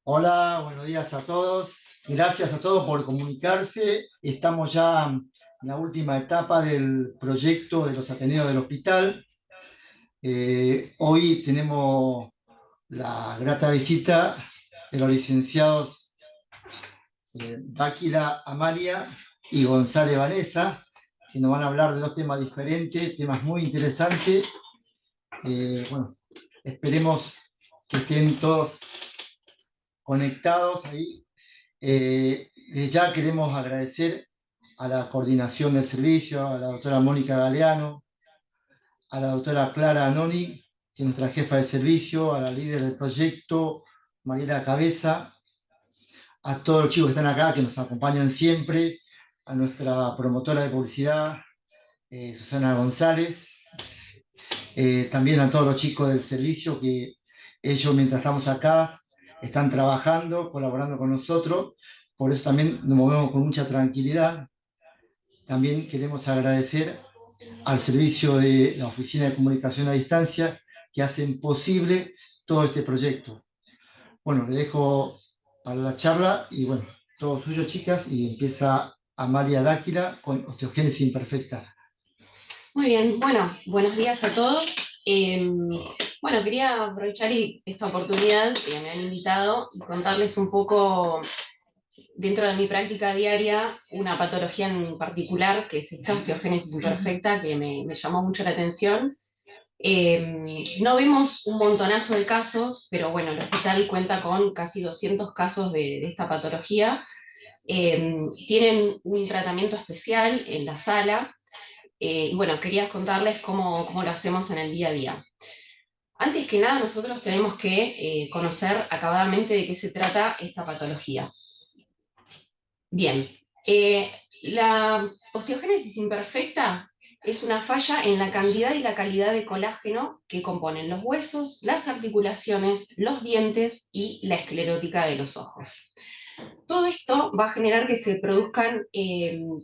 Hola, buenos días a todos. Gracias a todos por comunicarse. Estamos ya en la última etapa del proyecto de los Ateneos del Hospital. Hoy tenemos la grata visita de los licenciados Dáquila Amalia y González Vanessa, que nos van a hablar de dos temas diferentes, temas muy interesantes. Bueno, esperemos que estén todos conectados ahí. Desde ya queremos agradecer a la coordinación del servicio, a la doctora Mónica Galeano, a la doctora Clara Anoni, que es nuestra jefa de servicio, a la líder del proyecto, Mariela Cabeza, a todos los chicos que están acá, que nos acompañan siempre, a nuestra promotora de publicidad, Susana González, también a todos los chicos del servicio que ellos mientras estamos acá están trabajando, colaborando con nosotros, por eso también nos movemos con mucha tranquilidad. También queremos agradecer al servicio de la Oficina de Comunicación a Distancia que hacen posible todo este proyecto. Bueno, le dejo para la charla y bueno, todo suyo chicas y empieza Amalia Dáquila con osteogénesis imperfecta. Muy bien, bueno, buenos días a todos. Bueno, quería aprovechar esta oportunidad que me han invitado y contarles un poco, dentro de mi práctica diaria, una patología en particular, que es esta osteogénesis imperfecta, que me llamó mucho la atención. No vemos un montonazo de casos, pero bueno, el hospital cuenta con casi 200 casos de esta patología. Tienen un tratamiento especial en la sala. Y bueno, quería contarles cómo lo hacemos en el día a día. Antes que nada, nosotros tenemos que conocer acabadamente de qué se trata esta patología. Bien, la osteogénesis imperfecta es una falla en la cantidad y la calidad de colágeno que componen los huesos, las articulaciones, los dientes y la esclerótica de los ojos. Todo esto va a generar que se produzcan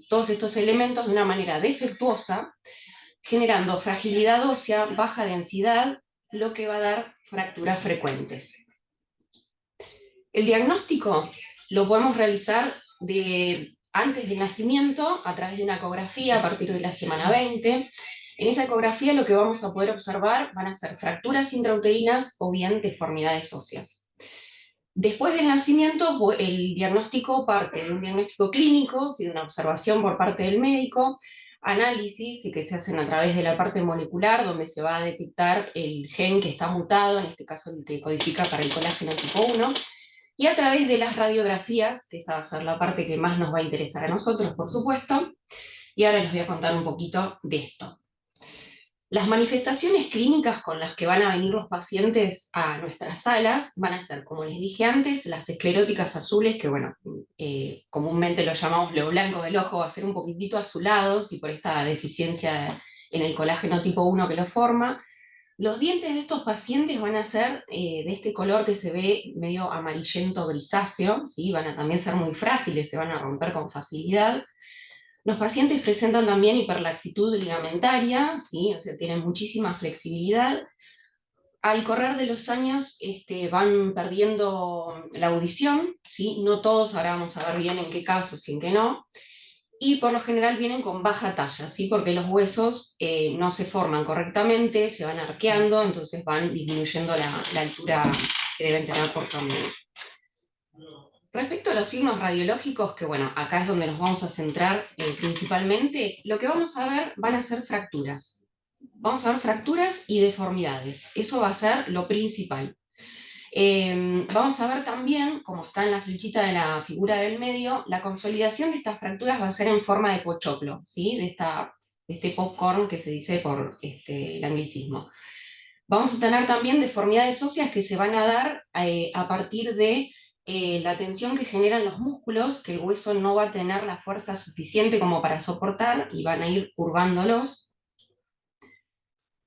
todos estos elementos de una manera defectuosa, generando fragilidad ósea, baja densidad, lo que va a dar fracturas frecuentes. El diagnóstico lo podemos realizar antes del nacimiento a través de una ecografía a partir de la semana 20. En esa ecografía lo que vamos a poder observar van a ser fracturas intrauterinas o bien deformidades óseas. Después del nacimiento, el diagnóstico parte de un diagnóstico clínico, de una observación por parte del médico, análisis que se hacen a través de la parte molecular, donde se va a detectar el gen que está mutado, en este caso el que codifica para el colágeno tipo 1, y a través de las radiografías, que esa va a ser la parte que más nos va a interesar a nosotros, por supuesto, y ahora les voy a contar un poquito de esto. Las manifestaciones clínicas con las que van a venir los pacientes a nuestras salas van a ser, como les dije antes, las escleróticas azules, que bueno, comúnmente lo llamamos lo blanco del ojo, va a ser un poquitito azulados y por esta deficiencia en el colágeno tipo 1 que lo forma. Los dientes de estos pacientes van a ser de este color que se ve medio amarillento grisáceo, ¿sí? Van a también ser muy frágiles, se van a romper con facilidad. Los pacientes presentan también hiperlaxitud ligamentaria, ¿sí? O sea, tienen muchísima flexibilidad. Al correr de los años van perdiendo la audición, ¿sí? No todos, ahora vamos a ver bien en qué casos y en qué no. Y por lo general vienen con baja talla, ¿sí? Porque los huesos no se forman correctamente, se van arqueando, entonces van disminuyendo la altura que deben tener por promedio. Respecto a los signos radiológicos, que bueno, acá es donde nos vamos a centrar principalmente, lo que vamos a ver van a ser fracturas. Vamos a ver fracturas y deformidades. Eso va a ser lo principal. Vamos a ver también, como está en la flechita de la figura del medio, la consolidación de estas fracturas va a ser en forma de pochoclo, ¿sí? De este popcorn que se dice por el anglicismo. Vamos a tener también deformidades óseas que se van a dar a partir de la tensión que generan los músculos, que el hueso no va a tener la fuerza suficiente como para soportar y van a ir curvándolos.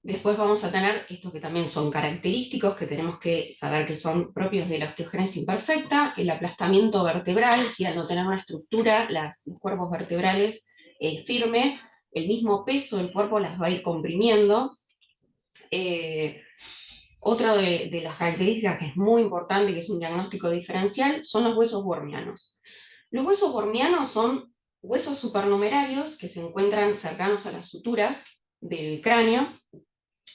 Después vamos a tener estos que también son característicos, que tenemos que saber que son propios de la osteogénesis imperfecta, el aplastamiento vertebral, si al no tener una estructura, los cuerpos vertebrales firme, el mismo peso del cuerpo las va a ir comprimiendo. otra de las características que es muy importante, que es un diagnóstico diferencial, son los huesos wormianos. Los huesos wormianos son huesos supernumerarios que se encuentran cercanos a las suturas del cráneo.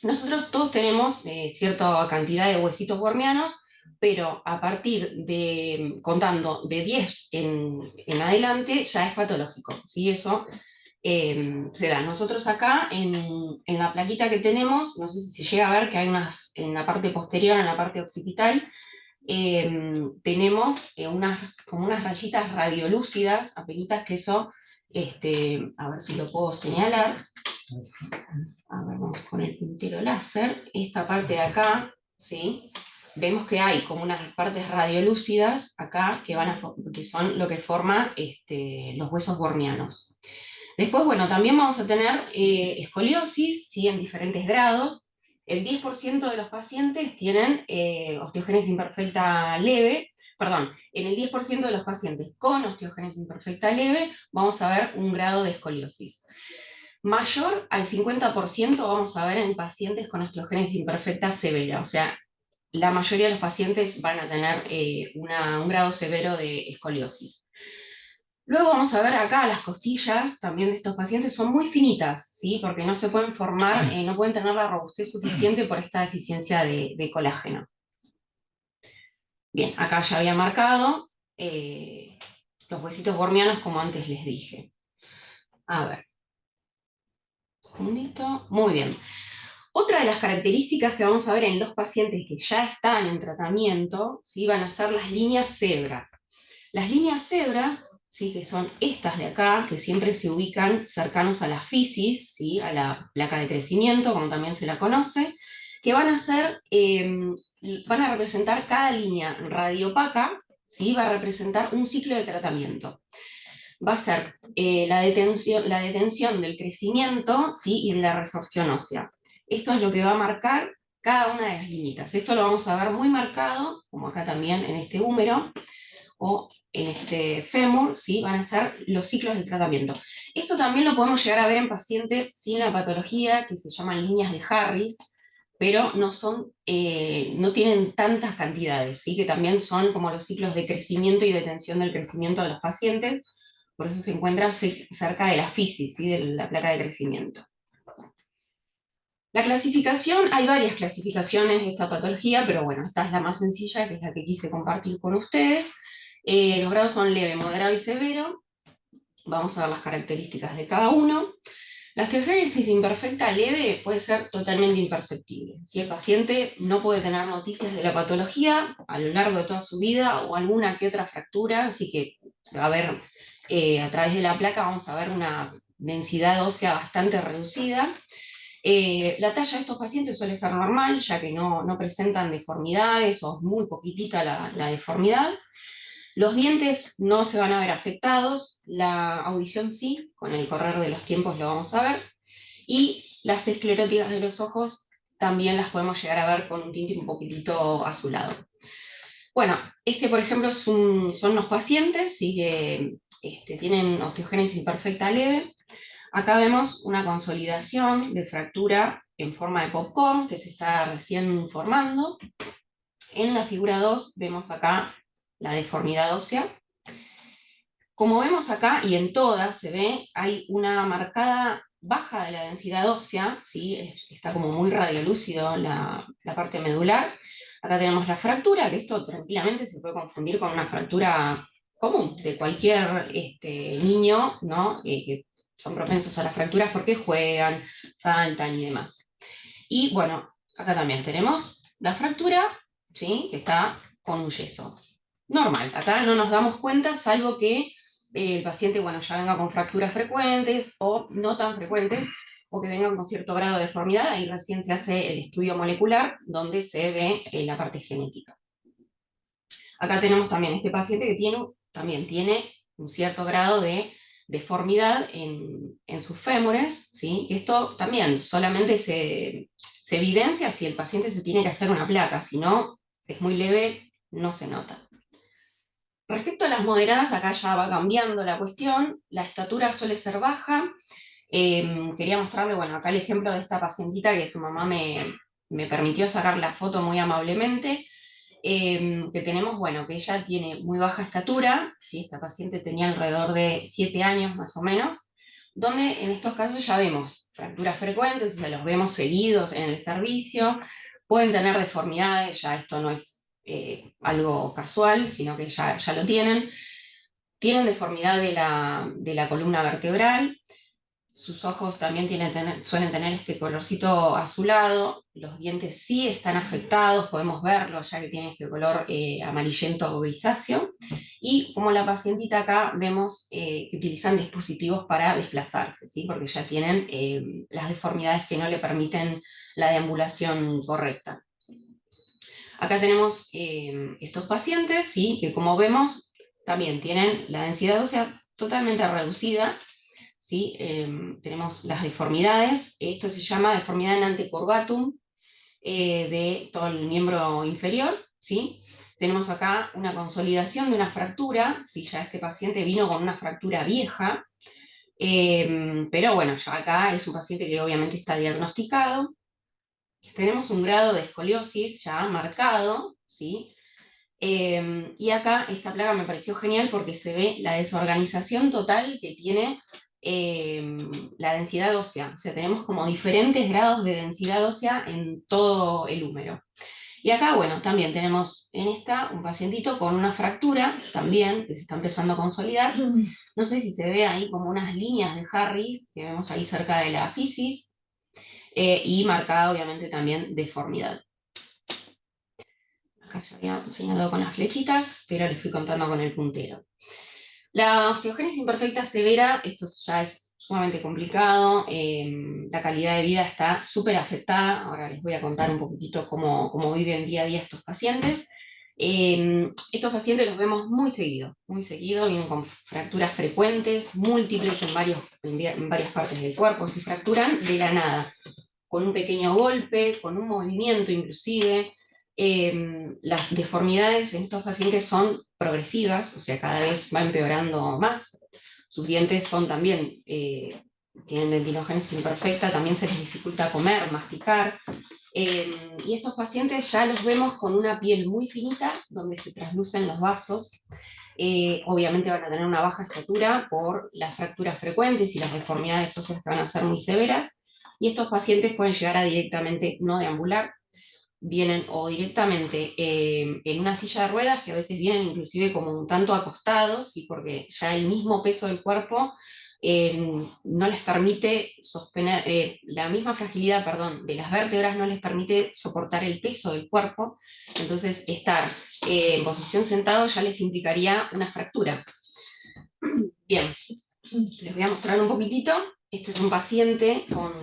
Nosotros todos tenemos cierta cantidad de huesitos wormianos, pero a partir de, contando de 10 en adelante, ya es patológico, ¿sí? Eso se da. Nosotros acá, en la plaquita que tenemos, no sé si se llega a ver que hay unas, en la parte posterior, en la parte occipital, tenemos como unas rayitas radiolúcidas, apenitas que eso, a ver si lo puedo señalar. A ver, vamos con el puntero láser. Esta parte de acá, ¿sí? Vemos que hay como unas partes radiolúcidas acá que son lo que forma los huesos wormianos. Después, bueno, también vamos a tener escoliosis, ¿sí? En diferentes grados. El 10% de los pacientes tienen osteogénesis imperfecta leve. Perdón, en el 10% de los pacientes con osteogénesis imperfecta leve vamos a ver un grado de escoliosis. Mayor al 50% vamos a ver en pacientes con osteogénesis imperfecta severa, o sea, la mayoría de los pacientes van a tener un grado severo de escoliosis. Luego vamos a ver acá las costillas también de estos pacientes son muy finitas, ¿sí? Porque no se pueden formar, no pueden tener la robustez suficiente por esta deficiencia de colágeno. Bien, acá ya había marcado los huesitos wormianos como antes les dije. A ver. Segundito. Muy bien. Otra de las características que vamos a ver en los pacientes que ya están en tratamiento, ¿sí? Van a ser las líneas cebra. Las líneas cebra, ¿sí? Que son estas de acá, que siempre se ubican cercanos a la fisis, ¿sí? A la placa de crecimiento, como también se la conoce, que van a representar cada línea radiopaca, ¿sí? Va a representar un ciclo de tratamiento. Va a ser la detención del crecimiento, ¿sí? Y de la resorción ósea. Esto es lo que va a marcar cada una de las líneas. Esto lo vamos a ver muy marcado, como acá también en este húmero, o en este fémur, ¿sí? Van a ser los ciclos de tratamiento. Esto también lo podemos llegar a ver en pacientes sin la patología, que se llaman líneas de Harris, pero no tienen tantas cantidades, ¿sí? Que también son como los ciclos de crecimiento y detención del crecimiento de los pacientes, por eso se encuentra cerca de la fisis, ¿sí? De la placa de crecimiento. La clasificación, hay varias clasificaciones de esta patología, pero bueno, esta es la más sencilla, que es la que quise compartir con ustedes. Los grados son leve, moderado y severo. Vamos a ver las características de cada uno. La osteogénesis imperfecta leve puede ser totalmente imperceptible. Si el paciente no puede tener noticias de la patología a lo largo de toda su vida o alguna que otra fractura, así que se va a ver a través de la placa, vamos a ver una densidad ósea bastante reducida. La talla de estos pacientes suele ser normal, ya que no presentan deformidades o es muy poquitita la deformidad. Los dientes no se van a ver afectados, la audición sí, con el correr de los tiempos lo vamos a ver, y las escleróticas de los ojos también las podemos llegar a ver con un tinte un poquitito azulado. Bueno, por ejemplo son los pacientes, ¿sí? Que tienen osteogénesis imperfecta leve. Acá vemos una consolidación de fractura en forma de popcorn que se está recién formando. En la figura 2 vemos acá la deformidad ósea. Como vemos acá, y en todas se ve, hay una marcada baja de la densidad ósea, ¿sí? Está como muy radiolúcido la parte medular. Acá tenemos la fractura, que esto tranquilamente se puede confundir con una fractura común de cualquier niño, ¿no? Que son propensos a las fracturas porque juegan, saltan y demás. Y bueno, acá también tenemos la fractura, ¿sí? Que está con un yeso. Normal, acá no nos damos cuenta, salvo que el paciente, bueno, ya venga con fracturas frecuentes o no tan frecuentes, o que vengan con cierto grado de deformidad, ahí recién se hace el estudio molecular, donde se ve la parte genética. Acá tenemos también este paciente que también tiene un cierto grado de deformidad en sus fémures, ¿sí? Que esto también solamente se evidencia si el paciente se tiene que hacer una placa, si no, es muy leve, no se nota. Respecto a las moderadas, acá ya va cambiando la cuestión, la estatura suele ser baja. Quería mostrarle, bueno, acá el ejemplo de esta pacientita que su mamá me me permitió sacar la foto muy amablemente, que tenemos, bueno, que ella tiene muy baja estatura, ¿sí? Esta paciente tenía alrededor de 7 años más o menos, donde en estos casos ya vemos fracturas frecuentes, o sea, los vemos seguidos en el servicio, pueden tener deformidades, ya esto no es algo casual, sino que ya lo tienen deformidad de la columna vertebral, sus ojos también suelen tener este colorcito azulado, los dientes sí están afectados, podemos verlo ya que tiene este color amarillento o grisáceo, y como la pacientita acá vemos que utilizan dispositivos para desplazarse, ¿sí? Porque ya tienen las deformidades que no le permiten la deambulación correcta. Acá tenemos estos pacientes, ¿sí? Que como vemos también tienen la densidad ósea totalmente reducida, ¿sí? Tenemos las deformidades, esto se llama deformidad en antecorbatum de todo el miembro inferior, ¿sí? Tenemos acá una consolidación de una fractura, ¿sí? Ya este paciente vino con una fractura vieja, pero bueno, ya acá es un paciente que obviamente está diagnosticado. Tenemos un grado de escoliosis ya marcado, ¿sí? Y acá esta placa me pareció genial porque se ve la desorganización total que tiene la densidad ósea. O sea, tenemos como diferentes grados de densidad ósea en todo el húmero. Y acá, bueno, también tenemos en esta un pacientito con una fractura también, que se está empezando a consolidar. No sé si se ve ahí como unas líneas de Harris, que vemos ahí cerca de la fisis, y marcada obviamente también deformidad. Acá ya había señalado con las flechitas, pero les fui contando con el puntero. La osteogénesis imperfecta severa, esto ya es sumamente complicado, la calidad de vida está súper afectada, ahora les voy a contar un poquitito cómo viven día a día estos pacientes. Estos pacientes los vemos muy seguido, vienen con fracturas frecuentes, múltiples en varias partes del cuerpo, se fracturan de la nada, con un pequeño golpe, con un movimiento inclusive. Las deformidades en estos pacientes son progresivas, o sea, cada vez va empeorando más. Sus dientes son también, tienen dentinogénesis imperfecta, también se les dificulta comer, masticar. Y estos pacientes ya los vemos con una piel muy finita, donde se traslucen los vasos. Obviamente van a tener una baja estatura por las fracturas frecuentes y las deformidades óseas que van a ser muy severas. Y estos pacientes pueden llegar a directamente no deambular, vienen o directamente en una silla de ruedas, que a veces vienen inclusive como un tanto acostados, ¿sí? Porque ya el mismo peso del cuerpo no les permite sostener, la misma fragilidad, perdón, de las vértebras no les permite soportar el peso del cuerpo, entonces estar en posición sentado ya les implicaría una fractura. Bien, les voy a mostrar un poquitito. Este es un paciente con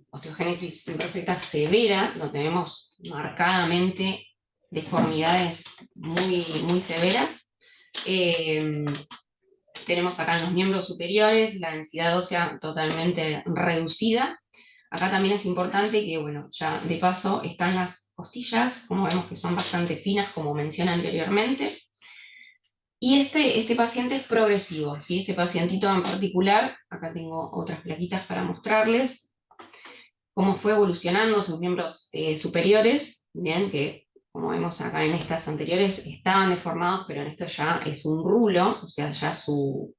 osteogénesis imperfecta severa, donde vemos marcadamente deformidades muy severas. Tenemos acá en los miembros superiores la densidad ósea totalmente reducida. Acá también es importante que, bueno, ya de paso están las costillas, como vemos que son bastante finas, como mencioné anteriormente. Y este paciente es progresivo, ¿sí? Este pacientito en particular, acá tengo otras plaquitas para mostrarles, cómo fue evolucionando sus miembros superiores, bien, que como vemos acá en estas anteriores estaban deformados, pero en esto ya es un rulo, o sea, ya su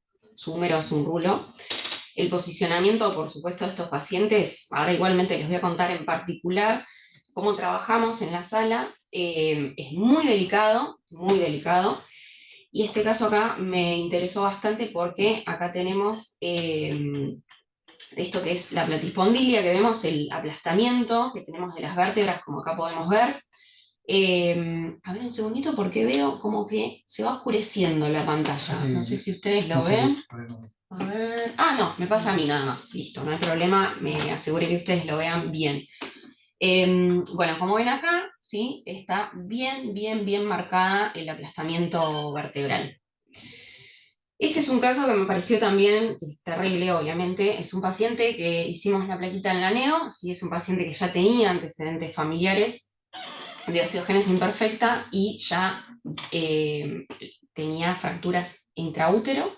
húmero es un rulo. El posicionamiento, por supuesto, de estos pacientes, ahora igualmente les voy a contar en particular cómo trabajamos en la sala, es muy delicado, y este caso acá me interesó bastante porque acá tenemos esto que es la platispondilia, que vemos el aplastamiento que tenemos de las vértebras, como acá podemos ver. A ver un segundito porque veo como que se va oscureciendo la pantalla. Sí, no sé si ustedes lo no sé ven. qué- A ver. Ah, no, me pasa a mí nada más. Listo, no hay problema. Me aseguré que ustedes lo vean bien. Bueno, como ven acá, ¿sí? Está bien marcada el aplastamiento vertebral. Este es un caso que me pareció también terrible, obviamente. Es un paciente que hicimos la plaquita en la neo, ¿sí? Es un paciente que ya tenía antecedentes familiares de osteogénesis imperfecta y ya tenía fracturas intraútero.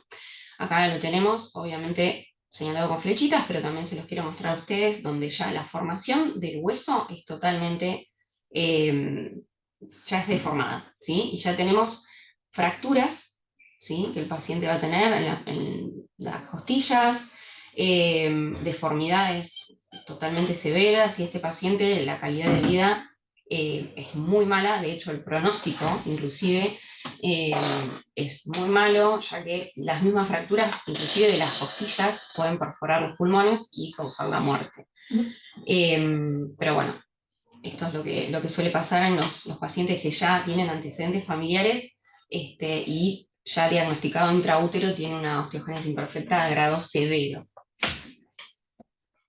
Acá lo tenemos, obviamente señalado con flechitas, pero también se los quiero mostrar a ustedes, donde ya la formación del hueso es totalmente, ya es deformada, ¿sí? Y ya tenemos fracturas, ¿sí? Que el paciente va a tener en las costillas, deformidades totalmente severas, y este paciente, la calidad de vida es muy mala. De hecho el pronóstico inclusive eh, es muy malo, ya que las mismas fracturas, inclusive de las costillas, pueden perforar los pulmones y causar la muerte. Pero bueno, esto es lo que suele pasar en los pacientes que ya tienen antecedentes familiares, y ya diagnosticado intraútero tiene una osteogénesis imperfecta de grado severo.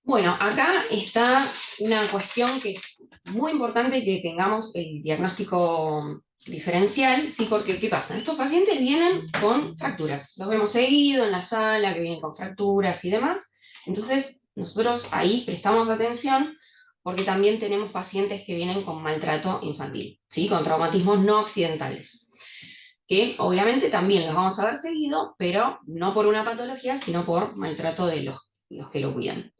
Bueno, acá está una cuestión que es muy importante, que tengamos el diagnóstico diferencial, ¿sí? Porque, ¿qué pasa? Estos pacientes vienen con fracturas, los vemos seguido en la sala, que vienen con fracturas y demás. Entonces, nosotros ahí prestamos atención, porque también tenemos pacientes que vienen con maltrato infantil, ¿sí? Con traumatismos no accidentales, que obviamente también los vamos a ver seguido, pero no por una patología, sino por maltrato de los que lo cuidan.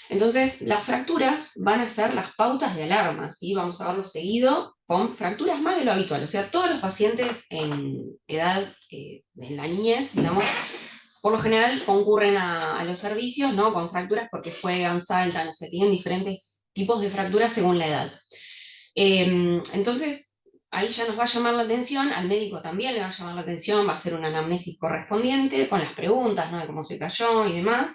Entonces, las fracturas van a ser las pautas de alarma, ¿sí? Vamos a verlo seguido con fracturas más de lo habitual. O sea, todos los pacientes en edad, en la niñez, digamos, por lo general concurren a los servicios, ¿no? Con fracturas porque juegan, saltan, o sea, tienen diferentes tipos de fracturas según la edad. Entonces, ahí ya nos va a llamar la atención, al médico también le va a llamar la atención, va a hacer una anamnesis correspondiente con las preguntas, ¿no? De cómo se cayó y demás.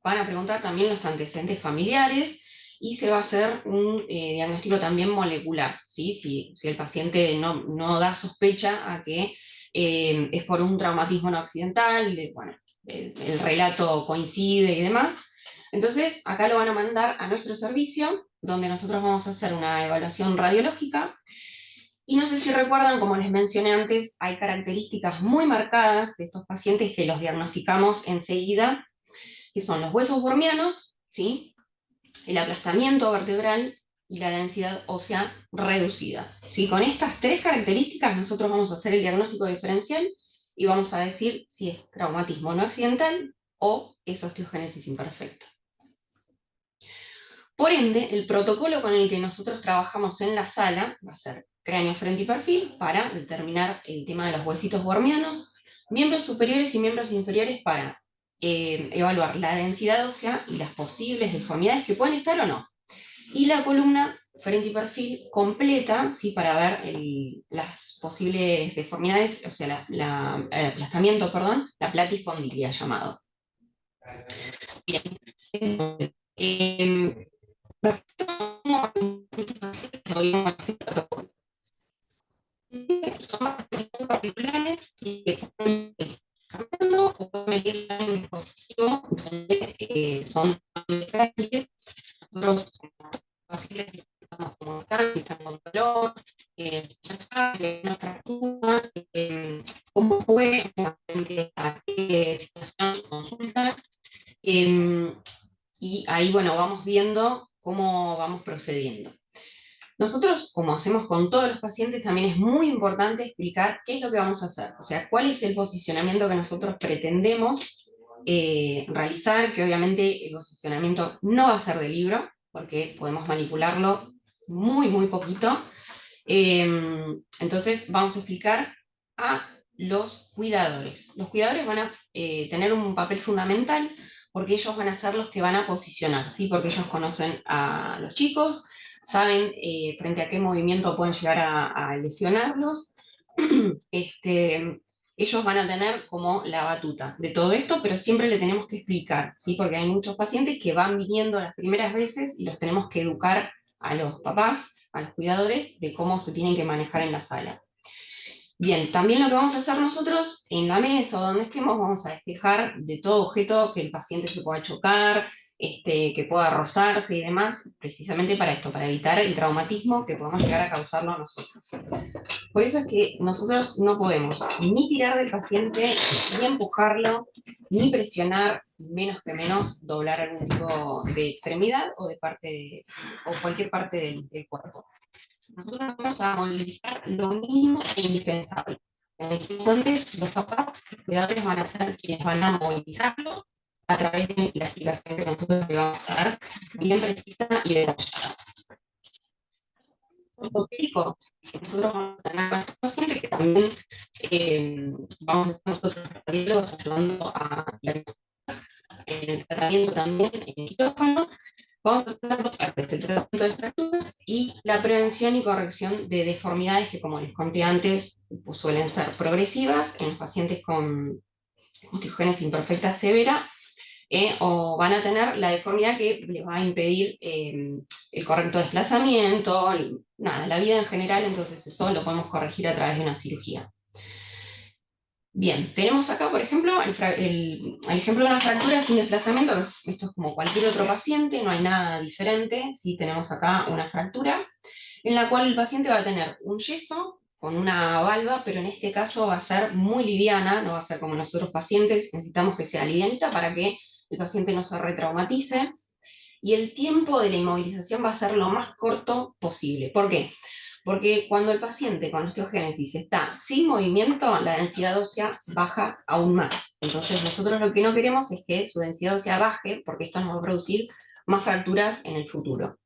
Van a preguntar también los antecedentes familiares, y se va a hacer un diagnóstico también molecular, ¿sí? Si el paciente no da sospecha a que es por un traumatismo no accidental, bueno, el relato coincide y demás. Entonces, acá lo van a mandar a nuestro servicio, donde nosotros vamos a hacer una evaluación radiológica. Y no sé si recuerdan, como les mencioné antes, hay características muy marcadas de estos pacientes que los diagnosticamos enseguida, que son los huesos bormianos, ¿sí? El aplastamiento vertebral y la densidad ósea reducida, ¿sí? Con estas tres características nosotros vamos a hacer el diagnóstico diferencial y vamos a decir si es traumatismo no accidental o es osteogénesis imperfecta. Por ende, el protocolo con el que nosotros trabajamos en la sala va a ser cráneo, frente y perfil para determinar el tema de los huesitos bormianos, miembros superiores y miembros inferiores para evaluar la densidad ósea y las posibles deformidades que pueden estar o no. Y la columna frente y perfil completa, ¿sí? Para ver las posibles deformidades, o sea, el aplastamiento, perdón, la platispondilia llamado. Bien. Son particulares que pueden cambiando o pueden medir en un dispositivo donde son fáciles. Nosotros fáciles estamos como están con dolor, ya saben una fractura, cómo fue, a qué situación consulta, y ahí, bueno, vamos viendo cómo vamos procediendo. Nosotros, como hacemos con todos los pacientes, también es muy importante explicar qué es lo que vamos a hacer, o sea, cuál es el posicionamiento que nosotros pretendemos realizar, que obviamente el posicionamiento no va a ser de libro, porque podemos manipularlo muy, muy poquito. Entonces vamos a explicar a los cuidadores. Los cuidadores van a tener un papel fundamental, porque ellos van a ser los que van a posicionar, ¿sí? Porque ellos conocen a los chicos, saben frente a qué movimiento pueden llegar a lesionarlos. Ellos van a tener como la batuta de todo esto, pero siempre le tenemos que explicar, ¿sí? Porque hay muchos pacientes que van viniendo las primeras veces y los tenemos que educar a los papás, a los cuidadores, de cómo se tienen que manejar en la sala. Bien, también lo que vamos a hacer nosotros en la mesa o donde estemos, vamos a despejar de todo objeto que el paciente se pueda chocar, que pueda rozarse y demás, precisamente para esto, para evitar el traumatismo que podemos llegar a causarlo nosotros. Por eso es que nosotros no podemos ni tirar del paciente, ni empujarlo, ni presionar, menos que menos doblar algún tipo de extremidad o de parte o cualquier parte del cuerpo. Nosotros vamos a movilizar lo mínimo e indispensable. como dijimos antes, los papás, los cuidadores van a ser quienes van a movilizarlo a través de la explicación que nosotros le vamos a dar, bien precisa y detallada. Los médicos que nosotros vamos a tener con estos pacientes, que también vamos a estar nosotros los radiólogos ayudando a en el tratamiento también en quirófano. Vamos a tener dos partes, el tratamiento de fracturas y la prevención y corrección de deformidades que, como les conté antes, pues suelen ser progresivas en los pacientes con osteogénesis imperfecta severa, o van a tener la deformidad que les va a impedir el correcto desplazamiento, nada, la vida en general, entonces eso lo podemos corregir a través de una cirugía. Bien, tenemos acá, por ejemplo, el ejemplo de una fractura sin desplazamiento, que esto es como cualquier otro paciente, no hay nada diferente. ¿Sí? Tenemos acá una fractura en la cual el paciente va a tener un yeso con una valva, pero en este caso va a ser muy liviana, no va a ser como en los otros pacientes, necesitamos que sea livianita para que el paciente no se retraumatice, y el tiempo de la inmovilización va a ser lo más corto posible. ¿Por qué? Porque cuando el paciente con osteogénesis está sin movimiento, la densidad ósea baja aún más. Entonces nosotros lo que no queremos es que su densidad ósea baje, porque esto nos va a producir más fracturas en el futuro.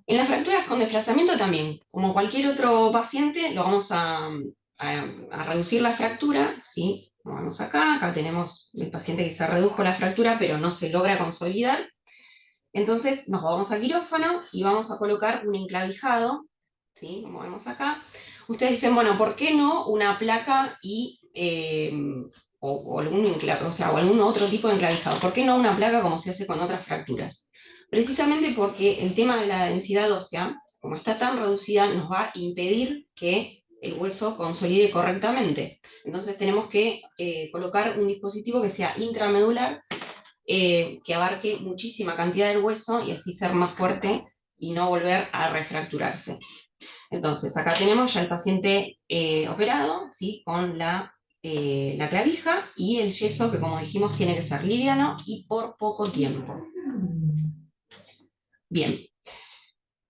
En las fracturas con desplazamiento también, como cualquier otro paciente, lo vamos a reducir la fractura, ¿sí? Como vemos acá tenemos el paciente que se redujo la fractura, pero no se logra consolidar. Entonces nos vamos a quirófano y vamos a colocar un enclavijado, ¿sí? Como vemos acá. Ustedes dicen, bueno, ¿por qué no una placa y, o algún otro tipo de enclavijado? ¿Por qué no una placa como se hace con otras fracturas? Precisamente porque el tema de la densidad ósea, como está tan reducida, nos va a impedir que el hueso consolide correctamente. Entonces tenemos que colocar un dispositivo que sea intramedular, que abarque muchísima cantidad del hueso y así ser más fuerte y no volver a refracturarse. Entonces, acá tenemos ya el paciente operado, ¿sí? Con la clavija y el yeso, que como dijimos tiene que ser liviano y por poco tiempo. Bien.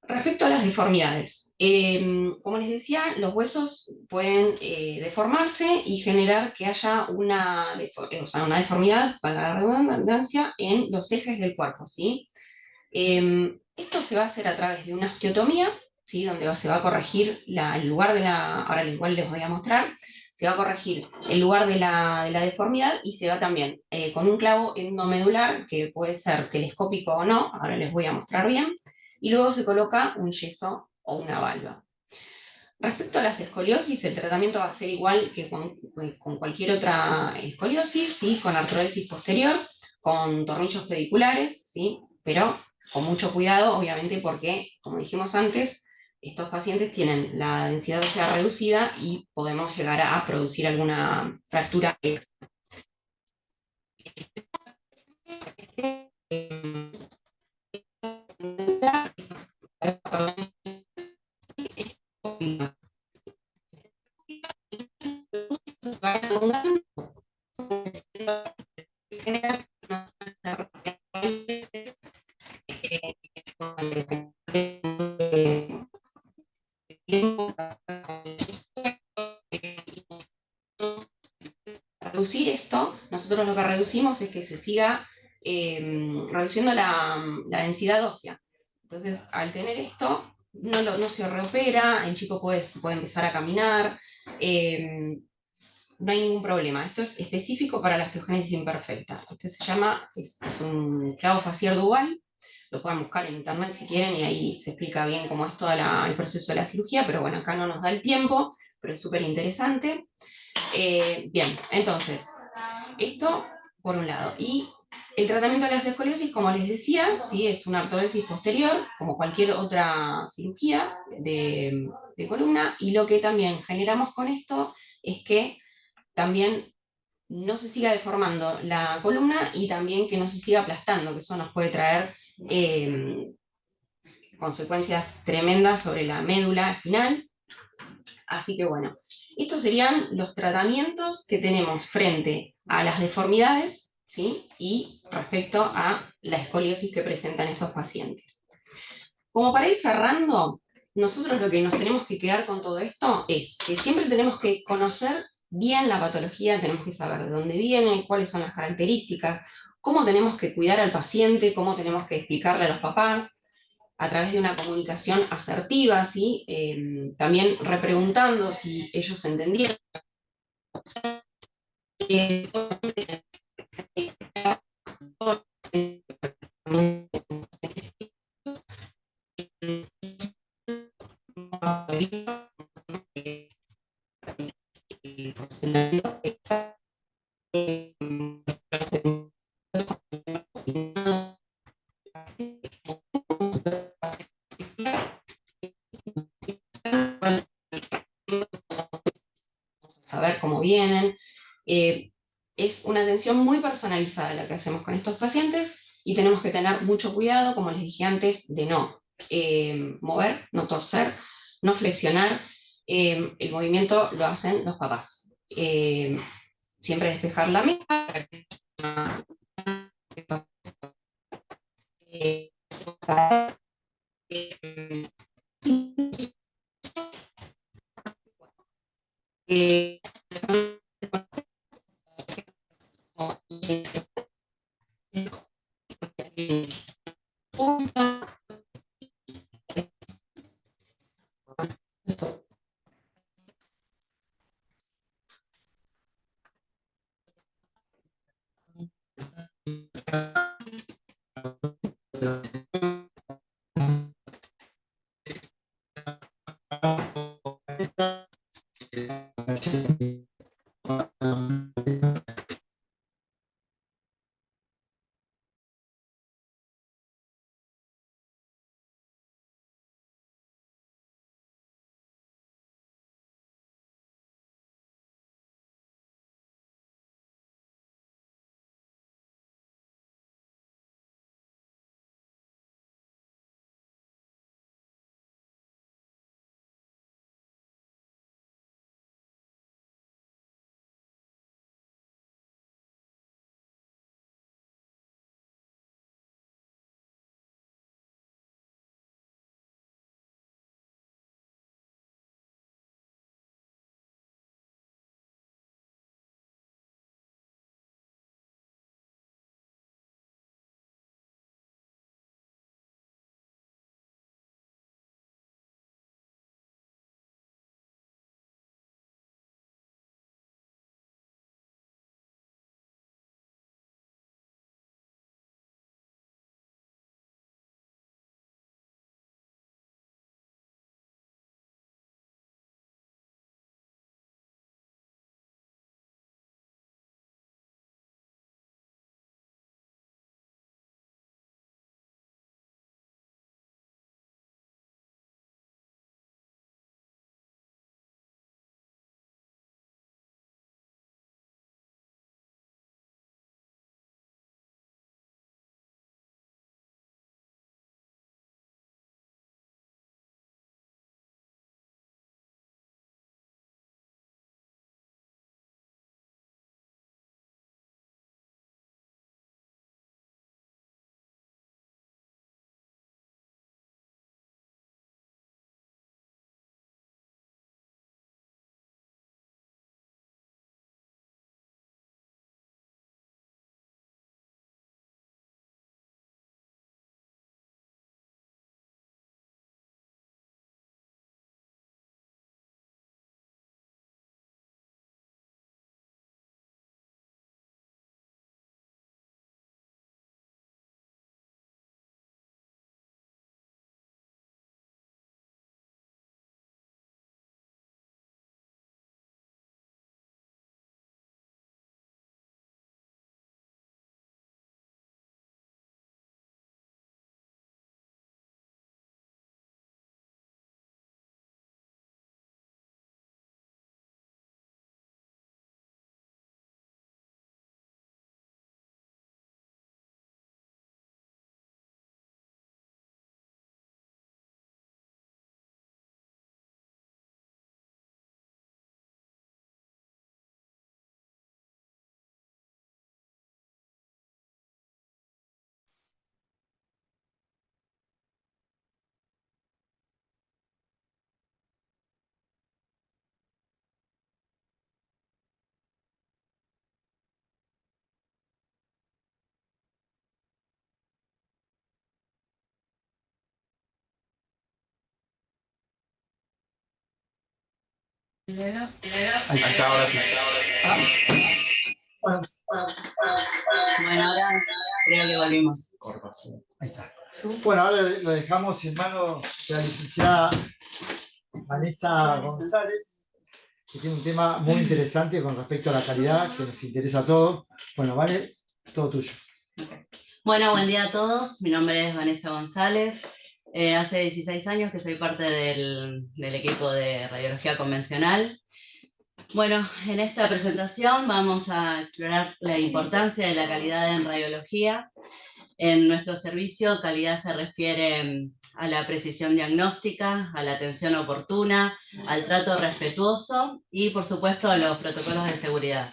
Respecto a las deformidades, como les decía, los huesos pueden deformarse y generar que haya una deformidad, para la redundancia, en los ejes del cuerpo, ¿sí? Esto se va a hacer a través de una osteotomía, ¿sí? Donde se va a corregir el lugar de ahora igual les voy a mostrar, se va a corregir el lugar de la deformidad y se va también con un clavo endomedular, que puede ser telescópico o no, ahora les voy a mostrar bien, y luego se coloca un yeso o una valva. Respecto a las escoliosis, el tratamiento va a ser igual que con cualquier otra escoliosis, ¿sí? Con artrodesis posterior, con tornillos pediculares, ¿sí? Pero con mucho cuidado, obviamente, porque, como dijimos antes, estos pacientes tienen la densidad ósea reducida y podemos llegar a producir alguna fractura extra. Reducir esto, nosotros lo que reducimos es que se siga reduciendo la densidad ósea. Entonces, al tener esto, no se reopera, el chico puede empezar a caminar, no hay ningún problema. Esto es específico para la osteogénesis imperfecta. Esto se llama, es un clavo faciar dual, lo pueden buscar en internet si quieren y ahí se explica bien cómo es todo el proceso de la cirugía, pero bueno, acá no nos da el tiempo, pero es súper interesante. Bien, entonces, esto por un lado. Y el tratamiento de las escoliosis, como les decía, ¿sí? Es una artrodesis posterior, como cualquier otra cirugía de columna, y lo que también generamos con esto es que también no se siga deformando la columna y también que no se siga aplastando, que eso nos puede traer consecuencias tremendas sobre la médula espinal. Así que bueno, estos serían los tratamientos que tenemos frente a las deformidades, ¿sí? Y respecto a la escoliosis que presentan estos pacientes. Como para ir cerrando, nosotros lo que nos tenemos que quedar con todo esto es que siempre tenemos que conocer bien la patología, tenemos que saber de dónde viene, cuáles son las características, cómo tenemos que cuidar al paciente, cómo tenemos que explicarle a los papás a través de una comunicación asertiva, ¿sí? También repreguntando si ellos entendieron. Eh, saber cómo vienen. Eh, es una atención muy personalizada la que hacemos con estos pacientes y tenemos que tener mucho cuidado, como les dije antes, de no mover, no torcer, no flexionar. El movimiento lo hacen los papás. Siempre despejar la mesa para que eh, eh, Ahí está, ahora sí. Ah, bueno, Bueno, ahora creo que volvimos. ahí está. Bueno, ahora lo dejamos en manos de la licenciada Vanessa González, que tiene un tema muy interesante con respecto a la calidad, que nos interesa a todos. Bueno, Vale, todo tuyo. Bueno, buen día a todos. Mi nombre es Vanessa González. Hace 16 años que soy parte del equipo de radiología convencional. Bueno, en esta presentación vamos a explorar la importancia de la calidad en radiología. En nuestro servicio, calidad se refiere a la precisión diagnóstica, a la atención oportuna, al trato respetuoso y, por supuesto, a los protocolos de seguridad.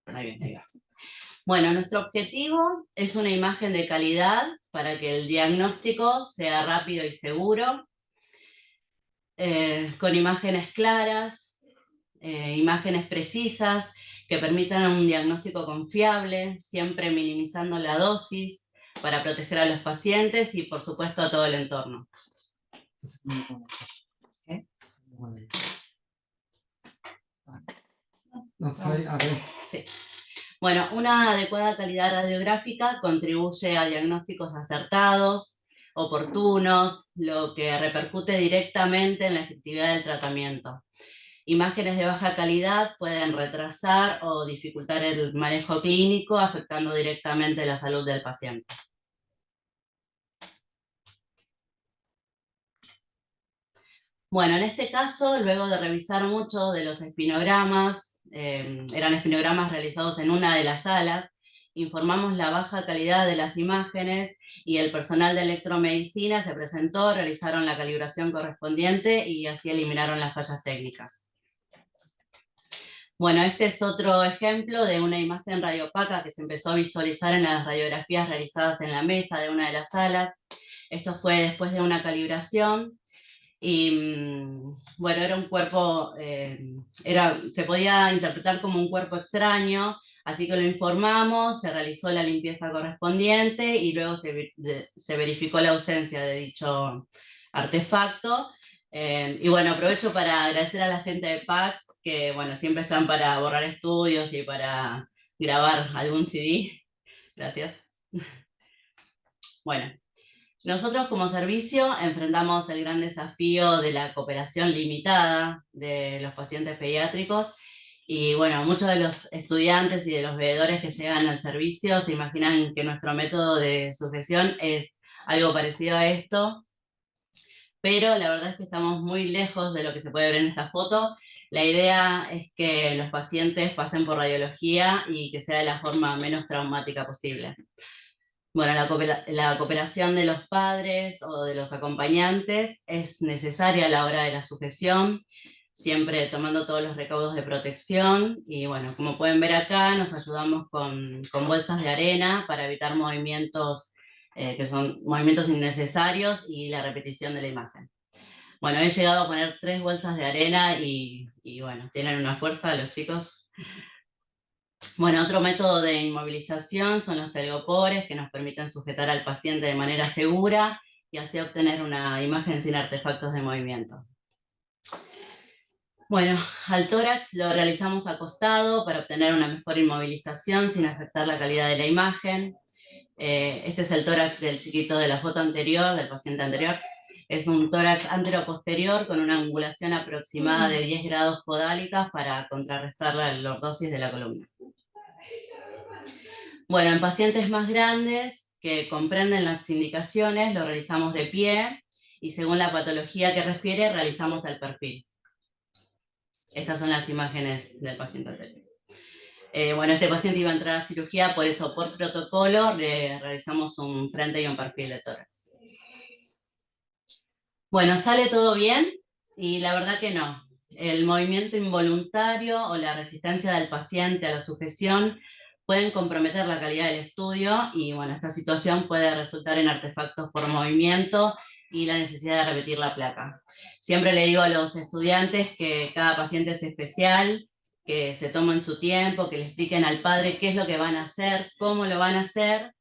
Ahí bien. Bueno, nuestro objetivo es una imagen de calidad para que el diagnóstico sea rápido y seguro, con imágenes claras, imágenes precisas que permitan un diagnóstico confiable, siempre minimizando la dosis para proteger a los pacientes y, por supuesto, a todo el entorno. ¿Eh? No, sí. Bueno, una adecuada calidad radiográfica contribuye a diagnósticos acertados, oportunos, lo que repercute directamente en la efectividad del tratamiento. Imágenes de baja calidad pueden retrasar o dificultar el manejo clínico, afectando directamente la salud del paciente. Bueno, en este caso, luego de revisar muchos de los espinogramas, eran espinogramas realizados en una de las salas, informamos la baja calidad de las imágenes y el personal de electromedicina se presentó, realizaron la calibración correspondiente y así eliminaron las fallas técnicas. Bueno, este es otro ejemplo de una imagen radiopaca que se empezó a visualizar en las radiografías realizadas en la mesa de una de las salas. Esto fue después de una calibración. Y bueno, era un cuerpo, se podía interpretar como un cuerpo extraño, así que lo informamos, se realizó la limpieza correspondiente y luego se verificó la ausencia de dicho artefacto. Y bueno, aprovecho para agradecer a la gente de PACS, que bueno, siempre están para borrar estudios y para grabar algún CD. Gracias. Bueno. Nosotros como servicio enfrentamos el gran desafío de la cooperación limitada de los pacientes pediátricos y bueno, muchos de los estudiantes y de los veedores que llegan al servicio se imaginan que nuestro método de sujeción es algo parecido a esto, pero la verdad es que estamos muy lejos de lo que se puede ver en esta foto. La idea es que los pacientes pasen por radiología y que sea de la forma menos traumática posible. Bueno, la cooperación de los padres o de los acompañantes es necesaria a la hora de la sujeción, siempre tomando todos los recaudos de protección. Y bueno, como pueden ver acá, nos ayudamos con bolsas de arena para evitar movimientos que son movimientos innecesarios y la repetición de la imagen. Bueno, he llegado a poner 3 bolsas de arena y bueno, tienen una fuerza los chicos. Bueno, otro método de inmovilización son los telgopores, que nos permiten sujetar al paciente de manera segura y así obtener una imagen sin artefactos de movimiento. Bueno, al tórax lo realizamos acostado para obtener una mejor inmovilización sin afectar la calidad de la imagen. Este es el tórax del chiquito de la foto anterior, del paciente anterior. Es un tórax anteroposterior con una angulación aproximada de 10 grados podálicas para contrarrestar la lordosis de la columna. Bueno, en pacientes más grandes que comprenden las indicaciones, lo realizamos de pie y según la patología que refiere, realizamos el perfil. Estas son las imágenes del paciente anterior. Bueno, este paciente iba a entrar a cirugía, por eso por protocolo realizamos un frente y un perfil de tórax. Bueno, sale todo bien y la verdad que no. El movimiento involuntario o la resistencia del paciente a la sujeción pueden comprometer la calidad del estudio y bueno, esta situación puede resultar en artefactos por movimiento y la necesidad de repetir la placa. Siempre le digo a los estudiantes que cada paciente es especial que se tomen su tiempo, que le expliquen al padre qué es lo que van a hacer, cómo lo van a hacer,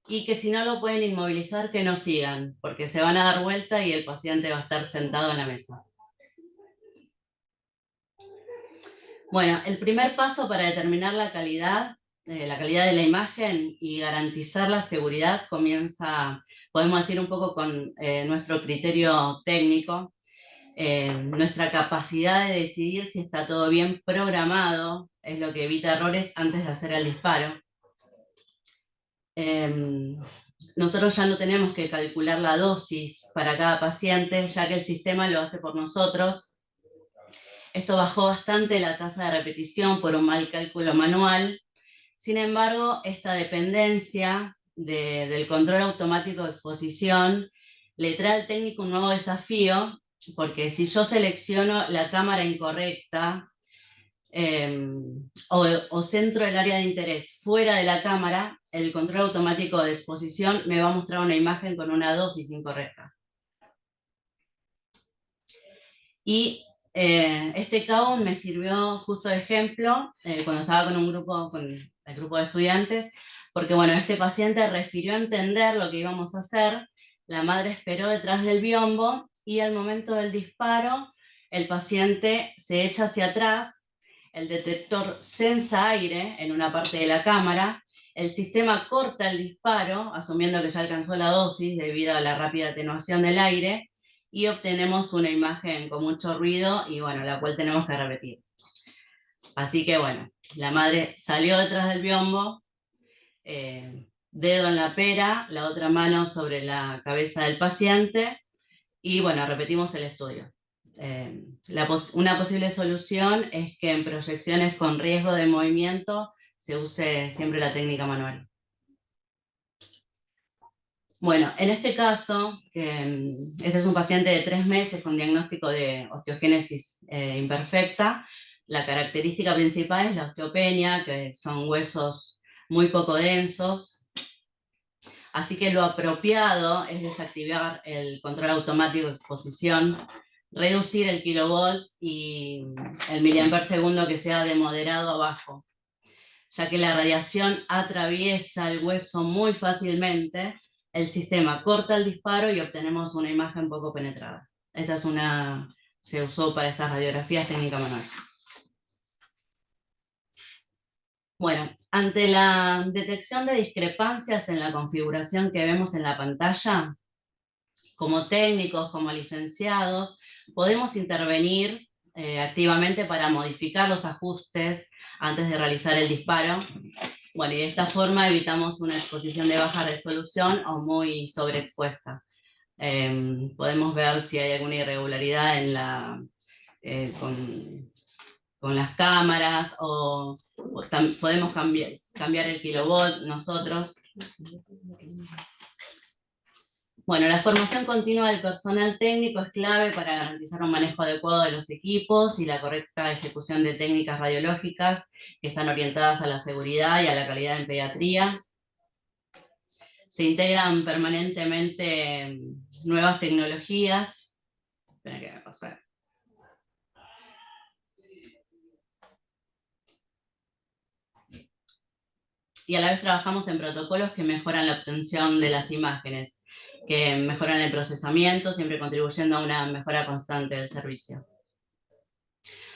y que si no lo pueden inmovilizar, que no sigan, porque se van a dar vuelta y el paciente va a estar sentado en la mesa. Bueno, el primer paso para determinar la calidad de la imagen y garantizar la seguridad comienza, podemos decir, un poco con nuestro criterio técnico, nuestra capacidad de decidir si está todo bien programado, es lo que evita errores antes de hacer el disparo. Nosotros ya no tenemos que calcular la dosis para cada paciente, ya que el sistema lo hace por nosotros. Esto bajó bastante la tasa de repetición por un mal cálculo manual. Sin embargo, esta dependencia del control automático de exposición le trae al técnico un nuevo desafío, porque si yo selecciono la cámara incorrecta o centro el área de interés fuera de la cámara, el control automático de exposición me va a mostrar una imagen con una dosis incorrecta. Y este cabo me sirvió justo de ejemplo cuando estaba con el grupo de estudiantes, porque bueno, este paciente refirió entender lo que íbamos a hacer, la madre esperó detrás del biombo y al momento del disparo el paciente se echa hacia atrás, el detector sensa aire en una parte de la cámara, el sistema corta el disparo, asumiendo que ya alcanzó la dosis debido a la rápida atenuación del aire, y obtenemos una imagen con mucho ruido y bueno, la cual tenemos que repetir. Así que bueno, la madre salió detrás del biombo, dedo en la pera, la otra mano sobre la cabeza del paciente y bueno, repetimos el estudio. Una posible solución es que en proyecciones con riesgo de movimiento se use siempre la técnica manual. Bueno, en este caso, este es un paciente de 3 meses con diagnóstico de osteogénesis imperfecta. La característica principal es la osteopenia, que son huesos muy poco densos. Así que lo apropiado es desactivar el control automático de exposición, reducir el kilovolt y el miliamper segundo que sea de moderado a bajo, ya que la radiación atraviesa el hueso muy fácilmente. El sistema corta el disparo y obtenemos una imagen poco penetrada. Se usó para estas radiografías técnica manual. Bueno, ante la detección de discrepancias en la configuración que vemos en la pantalla, como técnicos, como licenciados, podemos intervenir activamente para modificar los ajustes antes de realizar el disparo. Bueno, y de esta forma evitamos una exposición de baja resolución o muy sobreexpuesta. Podemos ver si hay alguna irregularidad con las cámaras o podemos cambiar el kilovolt nosotros. Bueno, la formación continua del personal técnico es clave para garantizar un manejo adecuado de los equipos y la correcta ejecución de técnicas radiológicas que están orientadas a la seguridad y a la calidad en pediatría. Se integran permanentemente nuevas tecnologías. Espera que me pasa. Y a la vez trabajamos en protocolos que mejoran la obtención de las imágenes, que mejoran el procesamiento, siempre contribuyendo a una mejora constante del servicio.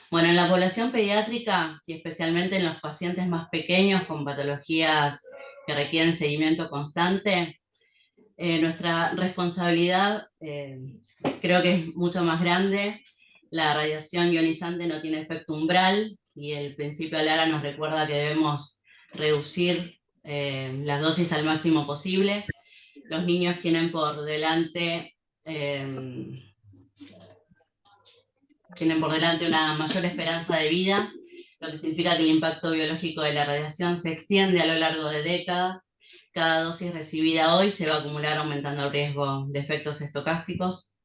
Bueno, en la población pediátrica, y especialmente en los pacientes más pequeños con patologías que requieren seguimiento constante, nuestra responsabilidad creo que es mucho más grande. La radiación ionizante no tiene efecto umbral, y el principio ALARA nos recuerda que debemos reducir las dosis al máximo posible. Los niños tienen por delante una mayor esperanza de vida, lo que significa que el impacto biológico de la radiación se extiende a lo largo de décadas. Cada dosis recibida hoy se va a acumular aumentando el riesgo de efectos estocásticos.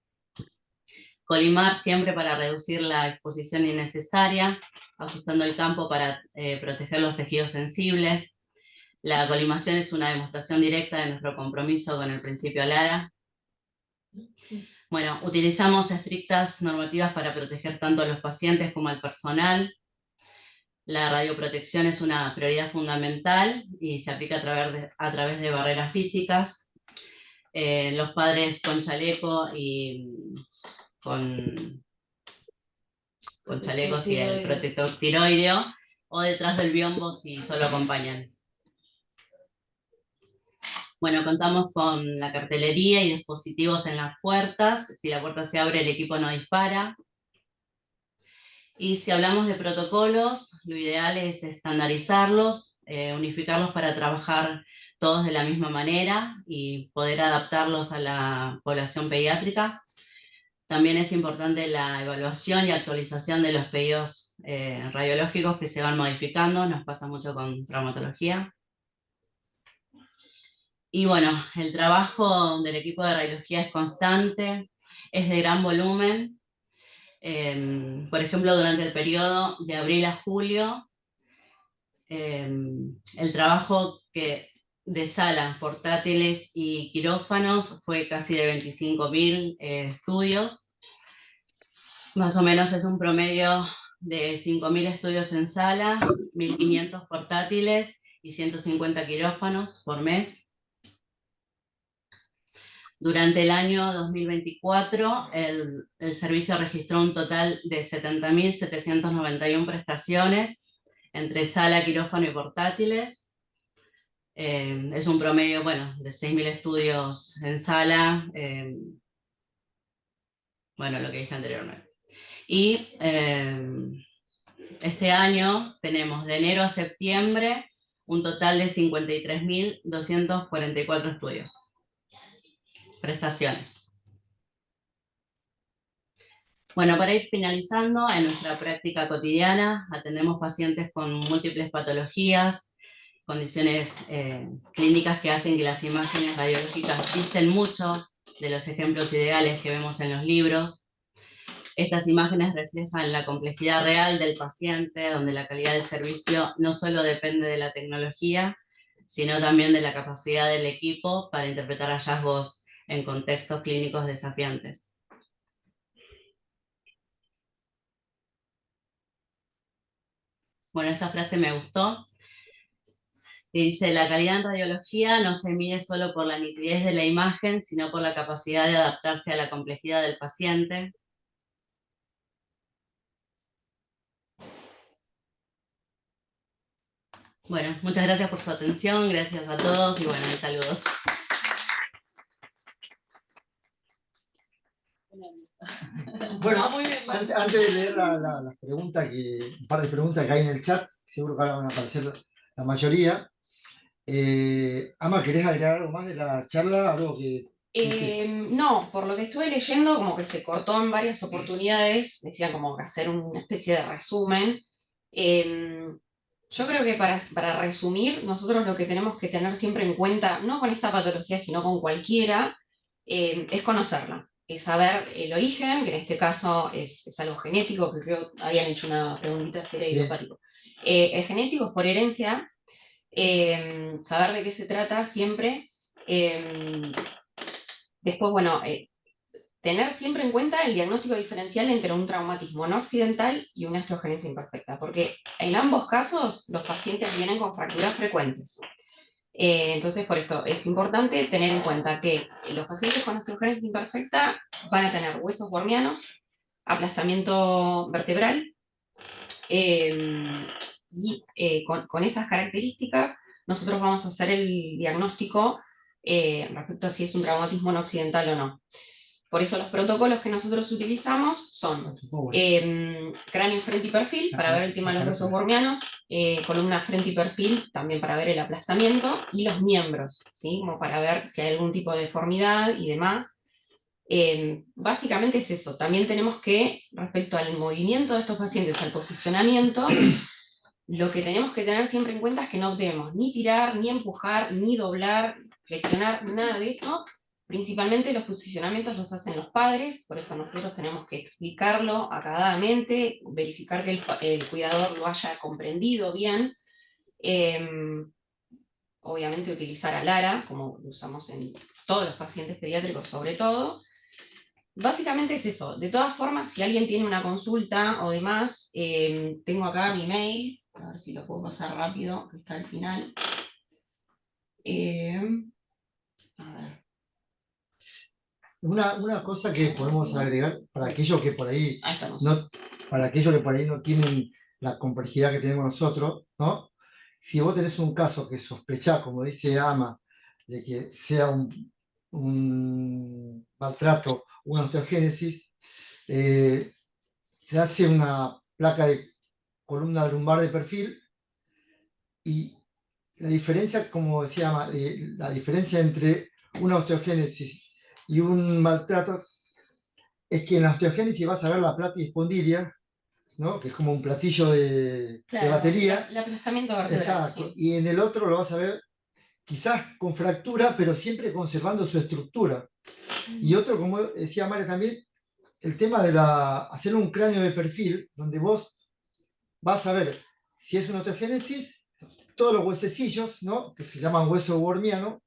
Colimar siempre para reducir la exposición innecesaria, ajustando el campo para proteger los tejidos sensibles. La colimación es una demostración directa de nuestro compromiso con el principio ALARA. Bueno, utilizamos estrictas normativas para proteger tanto a los pacientes como al personal. La radioprotección es una prioridad fundamental y se aplica a través de barreras físicas. Los padres con chaleco y con chalecos y el protector tiroideo, o detrás del biombo si solo acompañan. Bueno, contamos con la cartelería y dispositivos en las puertas. Si la puerta se abre, el equipo no dispara. Y si hablamos de protocolos, lo ideal es estandarizarlos, unificarlos para trabajar todos de la misma manera y poder adaptarlos a la población pediátrica. También es importante la evaluación y actualización de los pedidos radiológicos que se van modificando, nos pasa mucho con traumatología. Y bueno, el trabajo del equipo de radiología es constante, es de gran volumen. Por ejemplo, durante el periodo de abril a julio, el trabajo de salas, portátiles y quirófanos fue casi de 25.000 estudios. Más o menos es un promedio de 5.000 estudios en sala, 1.500 portátiles y 150 quirófanos por mes. Durante el año 2024, el servicio registró un total de 70.791 prestaciones entre sala, quirófano y portátiles. Es un promedio, bueno, de 6.000 estudios en sala, bueno, lo que dije anteriormente. Y este año tenemos de enero a septiembre un total de 53.244 estudios, prestaciones. Bueno, para ir finalizando, en nuestra práctica cotidiana atendemos pacientes con múltiples patologías, condiciones clínicas que hacen que las imágenes radiológicas disten mucho de los ejemplos ideales que vemos en los libros. Estas imágenes reflejan la complejidad real del paciente, donde la calidad del servicio no solo depende de la tecnología, sino también de la capacidad del equipo para interpretar hallazgos en contextos clínicos desafiantes. Bueno, esta frase me gustó, que dice: la calidad en radiología no se mide solo por la nitidez de la imagen, sino por la capacidad de adaptarse a la complejidad del paciente. Bueno, muchas gracias por su atención, gracias a todos y bueno, saludos. Bueno, antes de leer las preguntas, un par de preguntas que hay en el chat, seguro que ahora van a aparecer la mayoría. Ama, ¿querés agregar algo más de la charla? Algo que... No, por lo que estuve leyendo, como que se cortó en varias oportunidades, decía como que hacer una especie de resumen. Yo creo que para resumir, nosotros lo que tenemos que tener siempre en cuenta, no con esta patología, sino con cualquiera, es conocerla, es saber el origen, que en este caso es algo genético, que creo habían hecho una preguntita si era idiopático. Es genético, es por herencia, saber de qué se trata siempre. Después, bueno, tener siempre en cuenta el diagnóstico diferencial entre un traumatismo no accidental y una osteogénesis imperfecta, porque en ambos casos los pacientes vienen con fracturas frecuentes. Entonces, por esto es importante tener en cuenta que los pacientes con osteogénesis imperfecta van a tener huesos bormianos, aplastamiento vertebral, y con esas características nosotros vamos a hacer el diagnóstico respecto a si es un traumatismo no accidental o no. Por eso los protocolos que nosotros utilizamos son cráneo, frente y perfil, para ver el tema de los huesos bormianos, columna, frente y perfil, también para ver el aplastamiento, y los miembros, ¿sí? Como para ver si hay algún tipo de deformidad y demás. Básicamente es eso. También tenemos que, respecto al movimiento de estos pacientes, al posicionamiento, lo que tenemos que tener siempre en cuenta es que no debemos ni tirar, ni empujar, ni doblar, flexionar, nada de eso. Principalmente los posicionamientos los hacen los padres, por eso nosotros tenemos que explicarlo acadadamente, verificar que el cuidador lo haya comprendido bien. Obviamente utilizar a Lara, como lo usamos en todos los pacientes pediátricos sobre todo. Básicamente es eso. De todas formas, si alguien tiene una consulta o demás, tengo acá mi mail, a ver si lo puedo pasar rápido, que está al final. A ver. Una cosa que podemos agregar para aquellos que por ahí Ahí estamos. para aquellos que por ahí no tienen la complejidad que tenemos nosotros, ¿no? Si vos tenés un caso que sospechás, como dice Ama, de que sea un maltrato, una osteogénesis, se hace una placa de columna lumbar de perfil y la diferencia, como decía Ama, la diferencia entre una osteogénesis y un maltrato es que en la osteogénesis vas a ver la placa espondilia, ¿no? Que es como un platillo de Claro, batería. el aplastamiento vertebral. Exacto. Sí. Y en el otro lo vas a ver quizás con fractura, pero siempre conservando su estructura. Y otro, como decía María también, el tema de hacer un cráneo de perfil, donde vos vas a ver si es una osteogénesis, todos los huesecillos, ¿no? Que se llaman hueso wormiano,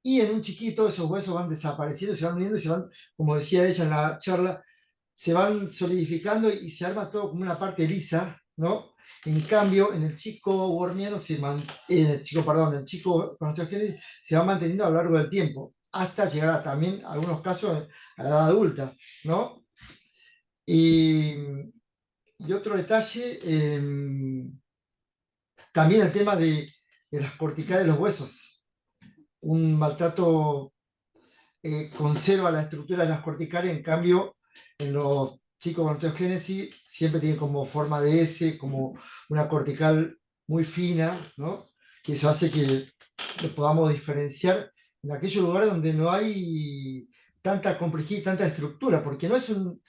y en un chiquito esos huesos van desapareciendo, se van uniendo y se van, como decía ella en la charla, se van solidificando y se arma todo como una parte lisa, ¿no? En cambio, en el chico wormiano, el chico con osteogénesis se va manteniendo a lo largo del tiempo, hasta llegar a también, en algunos casos, a la edad adulta, ¿no? Y, y otro detalle, también el tema de las corticales de los huesos. Un maltrato conserva la estructura de las corticales, en cambio, en los chicos con osteogénesis siempre tienen como forma de S, como una cortical muy fina, ¿no? Que eso hace que lo podamos diferenciar en aquellos lugares donde no hay tanta complejidad y tanta estructura, porque no es un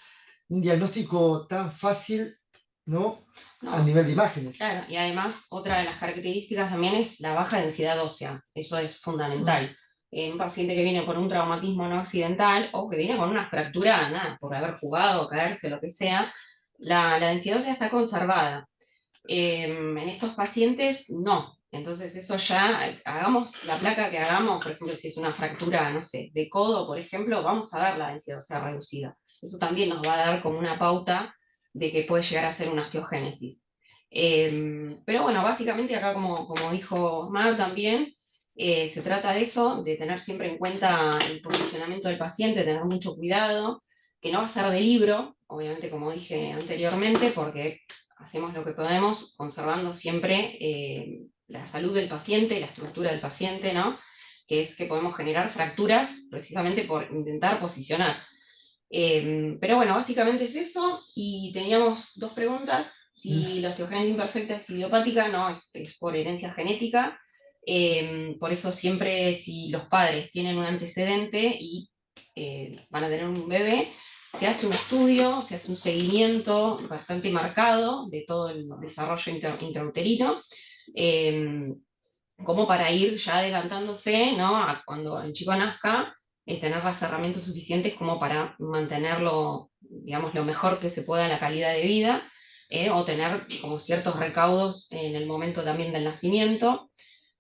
diagnóstico tan fácil, ¿no? No, A nivel de imágenes. claro, y además otra de las características también es la baja densidad ósea, eso es fundamental. Un paciente que viene por un traumatismo no accidental o que viene con una fractura, nada, por haber jugado, caerse, lo que sea, la densidad ósea está conservada. En estos pacientes no, entonces eso ya, hagamos la placa que hagamos, por ejemplo, si es una fractura, no sé, de codo, por ejemplo, vamos a ver la densidad ósea reducida. Eso también nos va a dar como una pauta de que puede llegar a ser una osteogénesis. Pero bueno, básicamente acá, como dijo Mar también, se trata de eso, de tener siempre en cuenta el posicionamiento del paciente, tener mucho cuidado, que no va a ser de libro, obviamente como dije anteriormente, porque hacemos lo que podemos conservando siempre la salud del paciente, la estructura del paciente, ¿no? Que es que podemos generar fracturas precisamente por intentar posicionar. Pero bueno, básicamente es eso. Y teníamos dos preguntas. Si la osteogénesis imperfecta es idiopática, no, es por herencia genética. Por eso siempre si los padres tienen un antecedente y van a tener un bebé, se hace un estudio, se hace un seguimiento bastante marcado de todo el desarrollo intrauterino, como para ir ya adelantándose, ¿no? A cuando el chico nazca, tener las herramientas suficientes como para mantenerlo, digamos, lo mejor que se pueda en la calidad de vida, o tener como ciertos recaudos en el momento también del nacimiento,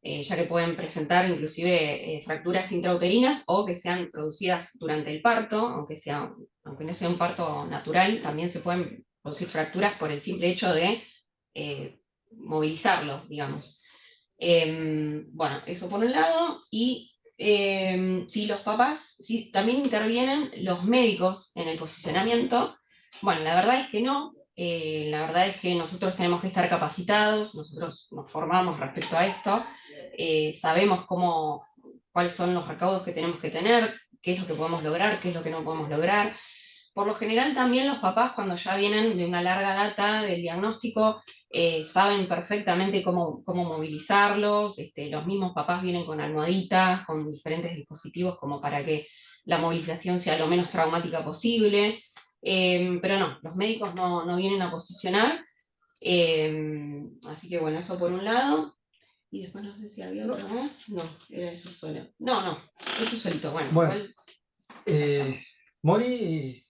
ya que pueden presentar inclusive fracturas intrauterinas o que sean producidas durante el parto, aunque no sea un parto natural, también se pueden producir fracturas por el simple hecho de movilizarlo, digamos. Bueno, eso por un lado, y si los papás, si también intervienen los médicos en el posicionamiento, bueno, la verdad es que no, la verdad es que nosotros tenemos que estar capacitados, nosotros nos formamos respecto a esto, sabemos cuáles son los recaudos que tenemos que tener, qué es lo que podemos lograr, qué es lo que no podemos lograr. Por lo general también los papás cuando ya vienen de una larga data del diagnóstico saben perfectamente cómo movilizarlos, los mismos papás vienen con almohaditas, con diferentes dispositivos como para que la movilización sea lo menos traumática posible, pero no, los médicos no vienen a posicionar, así que bueno, eso por un lado. Y después no sé si había otro más. No, era eso solo. No, eso solito. Bueno, igual. Mori,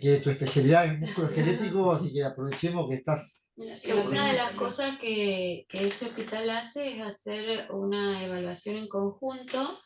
que tu especialidad es músculo esquelético, así que aprovechemos que estás. Una de las cosas que este hospital hace es hacer una evaluación en conjunto.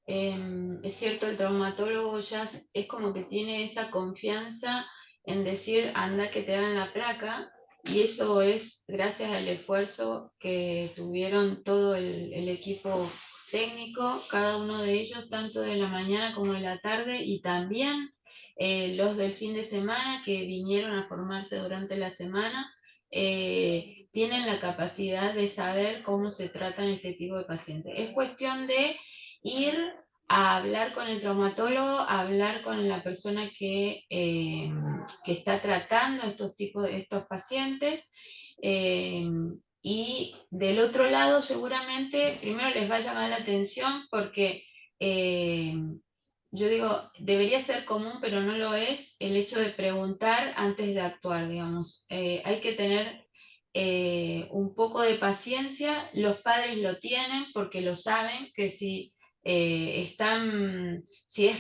Es cierto, el traumatólogo ya es como que tiene esa confianza en decir, anda que te hagan la placa, y eso es gracias al esfuerzo que tuvieron todo el equipo técnico, cada uno de ellos, tanto de la mañana como de la tarde, y también los del fin de semana que vinieron a formarse durante la semana, tienen la capacidad de saber cómo se tratan este tipo de pacientes. Es cuestión de ir a hablar con el traumatólogo, a hablar con la persona que está tratando estos pacientes, y del otro lado seguramente primero les va a llamar la atención porque yo digo, debería ser común, pero no lo es, el hecho de preguntar antes de actuar, digamos. Hay que tener un poco de paciencia, los padres lo tienen porque lo saben, que si es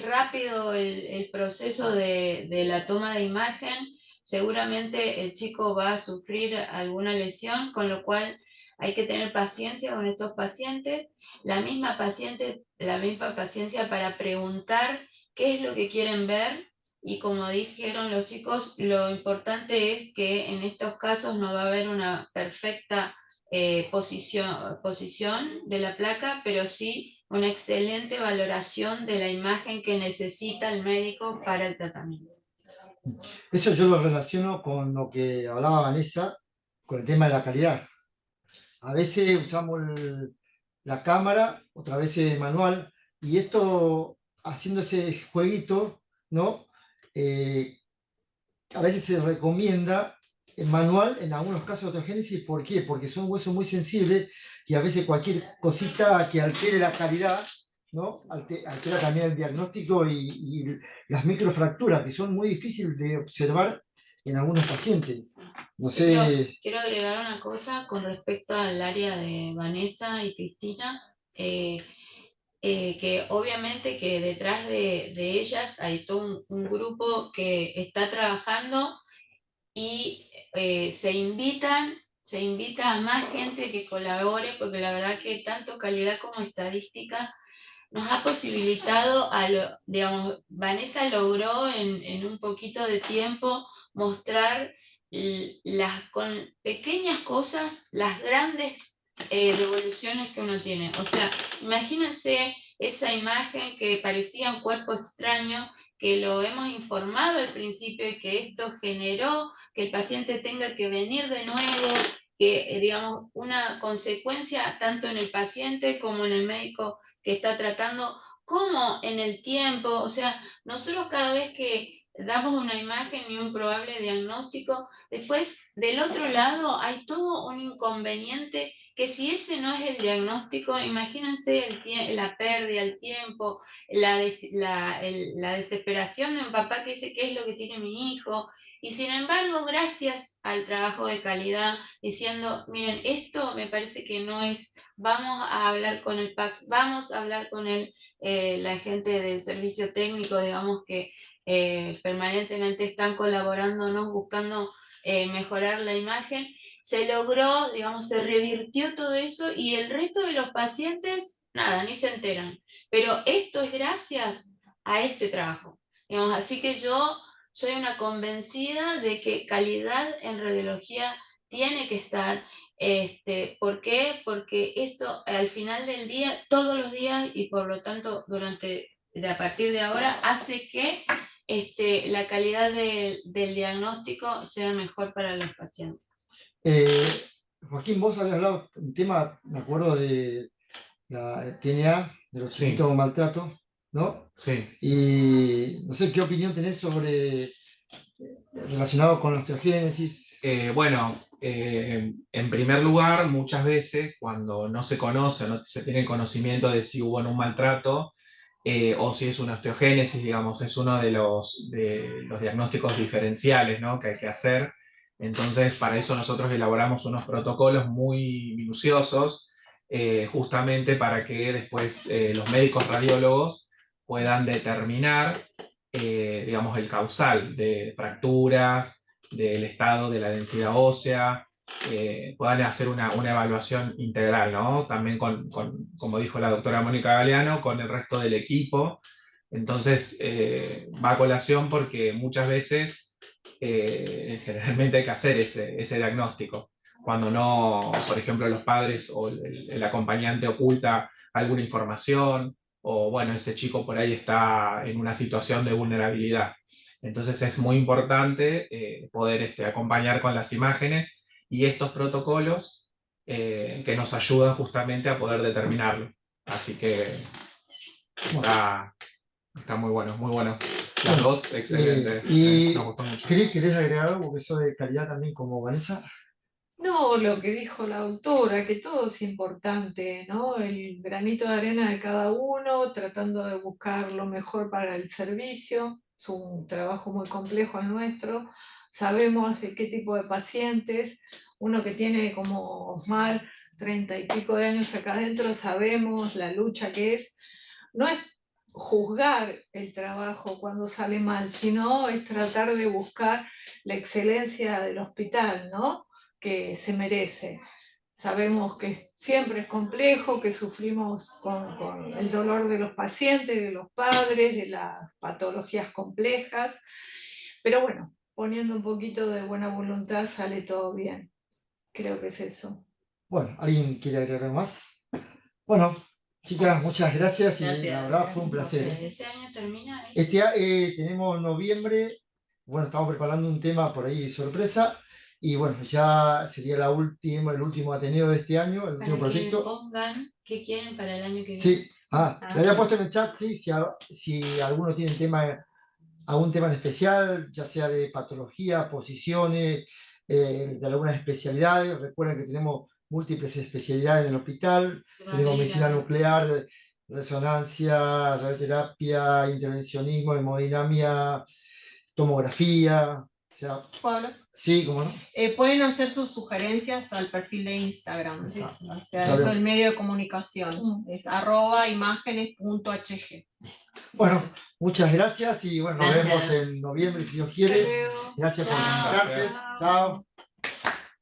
rápido el proceso de la toma de imagen, seguramente el chico va a sufrir alguna lesión, con lo cual hay que tener paciencia con estos pacientes, la misma paciencia para preguntar qué es lo que quieren ver, y como dijeron los chicos, lo importante es que en estos casos no va a haber una perfecta posición de la placa, pero sí una excelente valoración de la imagen que necesita el médico para el tratamiento. Eso yo lo relaciono con lo que hablaba Vanessa, con el tema de la calidad. A veces usamos la cámara, otras veces manual, y esto, haciendo ese jueguito, ¿no? A veces se recomienda en manual, en algunos casos de osteogénesis. ¿Por qué? Porque son huesos muy sensibles y a veces cualquier cosita que altere la calidad, ¿no? Altera también el diagnóstico y las microfracturas, que son muy difíciles de observar en algunos pacientes. No sé. Quiero agregar una cosa con respecto al área de Vanessa y Cristina, que obviamente que detrás de ellas hay todo un grupo que está trabajando, y se invita a más gente que colabore, porque la verdad que tanto calidad como estadística nos ha posibilitado, digamos, Vanessa logró en un poquito de tiempo mostrar con pequeñas cosas las grandes revoluciones que uno tiene. O sea, imagínense esa imagen que parecía un cuerpo extraño, que lo hemos informado al principio y que esto generó que el paciente tenga que venir de nuevo, que digamos una consecuencia tanto en el paciente como en el médico que está tratando, como en el tiempo. O sea, nosotros cada vez que damos una imagen y un probable diagnóstico, después del otro lado hay todo un inconveniente, que si ese no es el diagnóstico, imagínense la pérdida, el tiempo, la desesperación de un papá que dice qué es lo que tiene mi hijo, y sin embargo, gracias al trabajo de calidad, diciendo, miren, esto me parece que no es, vamos a hablar con el PACS, vamos a hablar con la gente del servicio técnico, digamos, que permanentemente están colaborándonos, buscando mejorar la imagen. Se logró, digamos, se revirtió todo eso, y el resto de los pacientes, nada, ni se enteran. Pero esto es gracias a este trabajo. Digamos, así que yo soy una convencida de que calidad en radiología tiene que estar. ¿Por qué? Porque esto al final del día, todos los días, y por lo tanto a partir de ahora, hace que la calidad del diagnóstico sea mejor para los pacientes. Joaquín, vos habías hablado un tema, me acuerdo de la TNA, de los chiquitos con maltrato, ¿no? Sí. Y no sé qué opinión tenés sobre relacionado con la osteogénesis. En primer lugar, muchas veces cuando no se conoce, no se tiene conocimiento de si hubo un maltrato o si es una osteogénesis, digamos, es uno de los diagnósticos diferenciales, ¿no?, que hay que hacer. Entonces, para eso nosotros elaboramos unos protocolos muy minuciosos, justamente para que después los médicos radiólogos puedan determinar digamos, el causal de fracturas, del estado de la densidad ósea, puedan hacer una evaluación integral, ¿no? También como dijo la doctora Mónica Galeano, con el resto del equipo. Entonces, va a colación porque muchas veces generalmente hay que hacer ese diagnóstico. Cuando no, por ejemplo, los padres o el acompañante oculta alguna información, o bueno, ese chico por ahí está en una situación de vulnerabilidad. Entonces es muy importante poder acompañar con las imágenes y estos protocolos que nos ayudan justamente a poder determinarlo. Así que está muy bueno, muy bueno. Las dos, excelente. Nos gustó mucho. Cris, ¿querés agregar algo? Porque eso de calidad también como Vanessa. No, lo que dijo la autora, que todo es importante, ¿no? El granito de arena de cada uno, tratando de buscar lo mejor para el servicio. Es un trabajo muy complejo el nuestro. Sabemos de qué tipo de pacientes, uno que tiene como Osmar 30 y pico de años acá adentro, sabemos la lucha que es. No es juzgar el trabajo cuando sale mal, sino es tratar de buscar la excelencia del hospital, ¿no? Que se merece. Sabemos que siempre es complejo, que sufrimos con el dolor de los pacientes, de los padres, de las patologías complejas, pero bueno, poniendo un poquito de buena voluntad sale todo bien. Creo que es eso. Bueno, ¿alguien quiere agregar más? Bueno, chicas, muchas gracias y Gracias. la verdad fue un placer. ¿Este año termina? Tenemos noviembre, bueno, estamos preparando un tema por ahí sorpresa y bueno, ya sería el último Ateneo de este año, el último Para que proyecto. pongan qué quieren para el año que viene. Sí, le había puesto en el chat, sí, si alguno tiene algún tema en especial, ya sea de patología, posiciones, de algunas especialidades. Recuerden que tenemos múltiples especialidades en el hospital, tenemos medicina nuclear, resonancia, radioterapia, intervencionismo, hemodinamia, tomografía, o sea, Pablo, sí, ¿cómo no? pueden hacer sus sugerencias al perfil de Instagram. Exacto. O sea, es el medio de comunicación. Es @imágenes.hg. Bueno, muchas gracias y bueno, nos Gracias. vemos en noviembre si Dios quiere. Gracias por Chao. conectarse. Chao.